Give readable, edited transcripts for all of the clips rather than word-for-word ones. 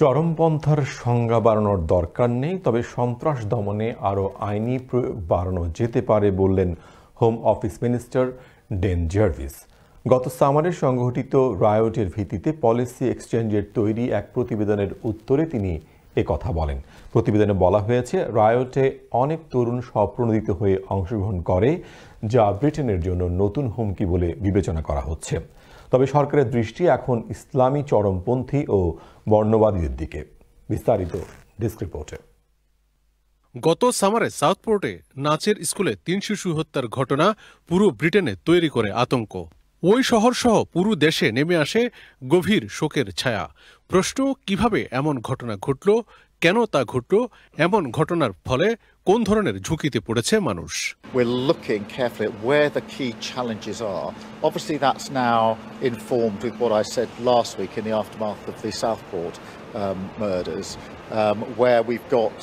চরমপন্থার সংজ্ঞা বাড়ানোর দরকার নেই, তবে সন্ত্রাস দমনে আরও আইনি প্রয়োগ বাড়ানো যেতে পারে বললেন হোম অফিস মিনিস্টার ডেন জার্ভিস। গত সামারে সংঘটিত রায়োটের ভিত্তিতে পলিসি এক্সচেঞ্জের তৈরি এক প্রতিবেদনের উত্তরে তিনি কথা বলেন। প্রতিবেদনে বলা হয়েছে, রায়োটে অনেক তরুণ স্বপ্রণোদিত হয়ে অংশগ্রহণ করে, যা ব্রিটেনের জন্য নতুন হুমকি বলে বিবেচনা করা হচ্ছে। তবে সরকারের দৃষ্টি এখন ইসলামী চরমপন্থী ও বর্ণবাদীদের দিকে। বিস্তারিত ডেস্ক রিপোর্টে। গত সামারে সাউথপোর্টে নাচের স্কুলে ৩ শিশু হত্যার ঘটনা পুরো ব্রিটেনে তৈরি করে আতঙ্ক। ওই শহর সহ পুরো দেশে নেমে আসে গভীর শোকের ছায়া। প্রশ্ন, কিভাবে এমন ঘটনা ঘটল, কেন তা ঘটল, এমন ঘটনার ফলে কোন ধরনের ঝুঁকিতে পড়েছে মানুষ। We're looking carefully at where the key challenges are. Obviously that's now informed with what I said last week in the aftermath of the Southport murders, where we've got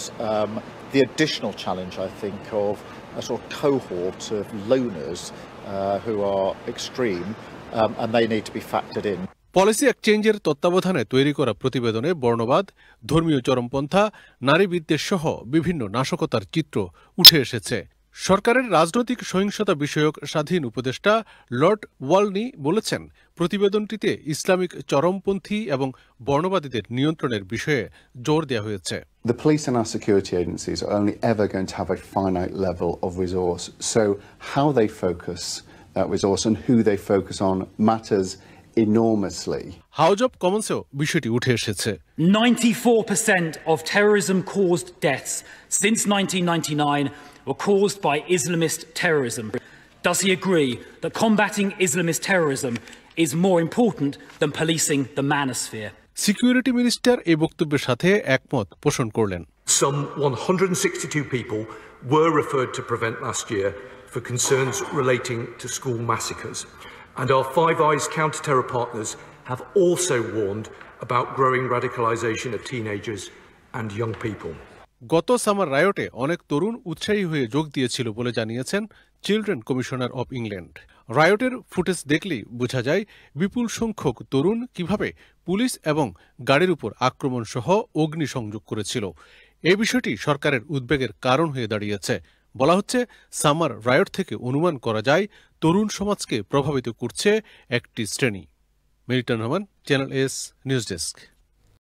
the additional challenge, I think, of a sort of cohort of loners who are extreme, and they need to be factored in. Policy এক্সচেঞ্জের তত্ত্বাবধানে তৈরি করা প্রতিবেদনে বর্ণবাদ, ধর্মীয় চরমপন্থা, নারী বিদ্বেষ সহ বিভিন্ন নাশকতার চিত্র উঠে এসেছে। সরকারের রাজনৈতিক সহিংসতা বিষয়ক স্বাধীন উপদেষ্টা লর্ড ওয়ালনি বলেছেন, প্রতিবেদনটিতে ইসলামিক চরমপন্থী এবং বর্ণবাদীদের নিয়ন্ত্রণের বিষয়ে জোর দেওয়া হয়েছে। The police and our security agencies are only ever going to have a finite level of resource, so how they focus that resource and who they focus on matters enormously. House of কমন্সেও বিষয়টি উঠে এসেছে। 94% of terrorism-caused deaths since 1999 were caused by Islamist terrorism. Does he agree that combating Islamist terrorism is more important than policing the manosphere? Security minister এই বক্তব্যের সাথে একমত পোষণ করলেন। Some 162 people were referred to Prevent last year for concerns relating to school massacres. And our Five Eyes counter-terror partners have also warned about growing radicalization of teenagers and young people. গত summer রায়োটে অনেক তরুণ উৎসাহী হয়ে যোগ দিয়েছিল বলে জানিয়েছেন চিলড্রেন কমিশনার অব ইংল্যান্ড। রায়োটের ফুটেজ দেখলেই বোঝা যায় বিপুল সংখ্যক তরুণ কিভাবে পুলিশ এবং গাড়ির উপর আক্রমণ সহ অগ্নিসংযোগ করেছিল। এই বিষয়টি সরকারের উদ্বেগের কারণ হয়ে দাঁড়িয়েছে। বলা হচ্ছে, সামার রায়োট থেকে অনুমান করা যায় তরুণ সমাজকে প্রভাবিত করছে একটি শ্রেণী। Milton Rahman, channel S news desk.